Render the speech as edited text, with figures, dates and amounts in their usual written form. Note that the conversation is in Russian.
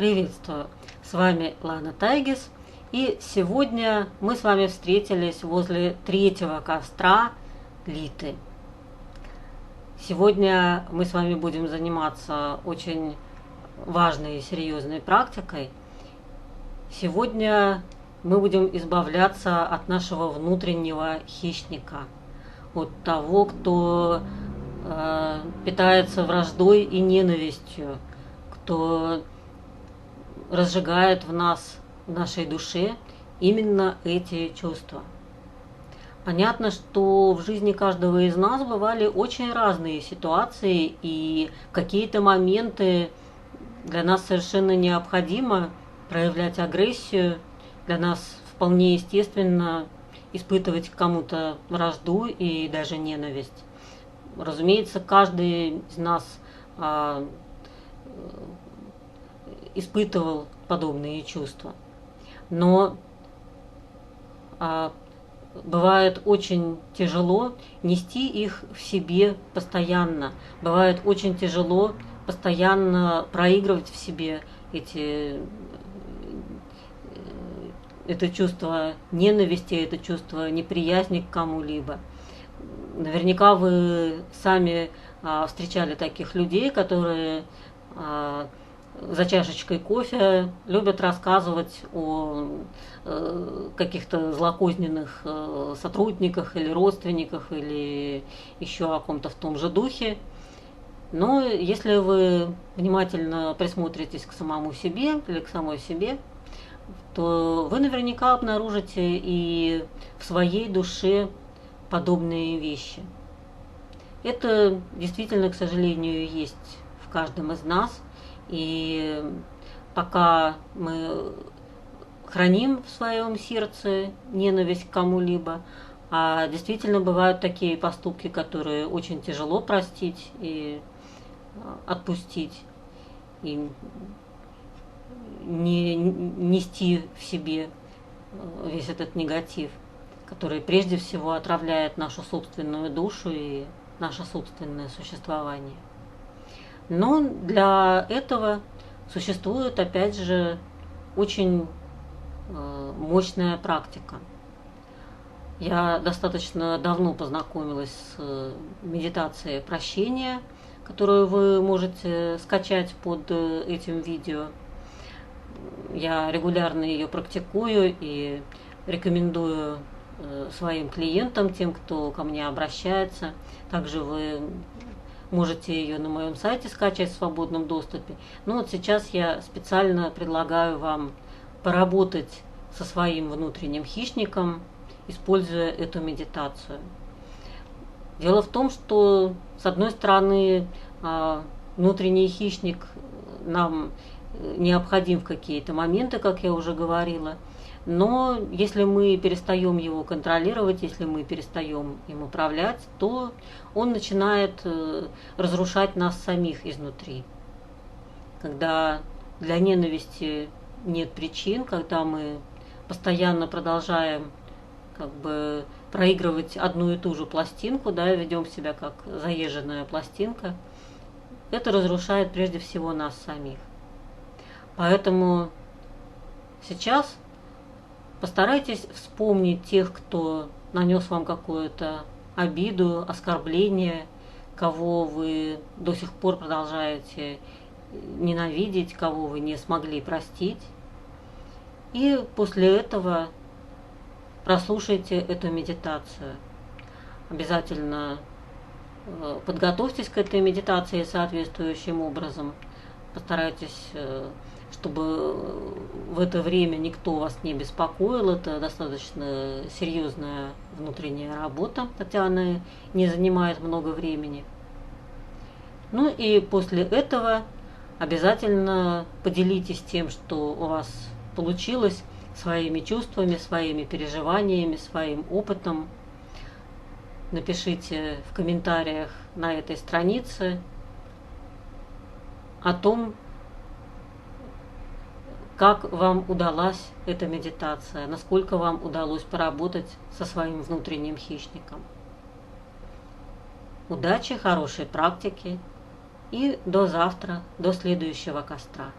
Приветствую! С вами Лана Тайгис, и сегодня мы с вами встретились возле третьего костра Литы. Сегодня мы с вами будем заниматься очень важной и серьезной практикой. Сегодня мы будем избавляться от нашего внутреннего хищника, от того, кто питается враждой и ненавистью, кто разжигает в нас, в нашей душе, именно эти чувства. Понятно, что в жизни каждого из нас бывали очень разные ситуации, и в какие-то моменты для нас совершенно необходимо проявлять агрессию, для нас вполне естественно испытывать к кому-то вражду и даже ненависть. Разумеется, каждый из нас испытывал подобные чувства. Но бывает очень тяжело нести их в себе постоянно. Бывает очень тяжело постоянно проигрывать в себе это чувство ненависти, это чувство неприязни к кому-либо. Наверняка вы сами встречали таких людей, которые за чашечкой кофе любят рассказывать о каких-то злокозненных сотрудниках или родственниках, или еще о ком-то в том же духе. Но если вы внимательно присмотритесь к самому себе или к самой себе, то вы наверняка обнаружите и в своей душе подобные вещи. Это действительно, к сожалению, есть в каждом из нас. И пока мы храним в своем сердце ненависть к кому-либо, а действительно бывают такие поступки, которые очень тяжело простить и отпустить, и не нести в себе весь этот негатив, который прежде всего отравляет нашу собственную душу и наше собственное существование. Но для этого существует, опять же, очень мощная практика. Я достаточно давно познакомилась с медитацией прощения, которую вы можете скачать под этим видео. Я регулярно ее практикую и рекомендую своим клиентам, тем, кто ко мне обращается. Также вы можете ее на моем сайте скачать в свободном доступе. Но вот сейчас я специально предлагаю вам поработать со своим внутренним хищником, используя эту медитацию. Дело в том, что, с одной стороны, внутренний хищник нам необходим в какие-то моменты, как я уже говорила, но если мы перестаем его контролировать, если мы перестаем им управлять, то он начинает разрушать нас самих изнутри. Когда для ненависти нет причин, когда мы постоянно продолжаем проигрывать одну и ту же пластинку, ведем себя как заезженная пластинка, это разрушает прежде всего нас самих. Поэтому сейчас постарайтесь вспомнить тех, кто нанес вам какую-то обиду, оскорбление, кого вы до сих пор продолжаете ненавидеть, кого вы не смогли простить. И после этого прослушайте эту медитацию. Обязательно подготовьтесь к этой медитации соответствующим образом. Постарайтесь, чтобы в это время никто вас не беспокоил. Это достаточно серьезная внутренняя работа, хотя она не занимает много времени. Ну и после этого обязательно поделитесь тем, что у вас получилось, своими чувствами, своими переживаниями, своим опытом. Напишите в комментариях на этой странице о том, как вам удалась эта медитация, насколько вам удалось поработать со своим внутренним хищником. Удачи, хорошей практики и до завтра, до следующего костра.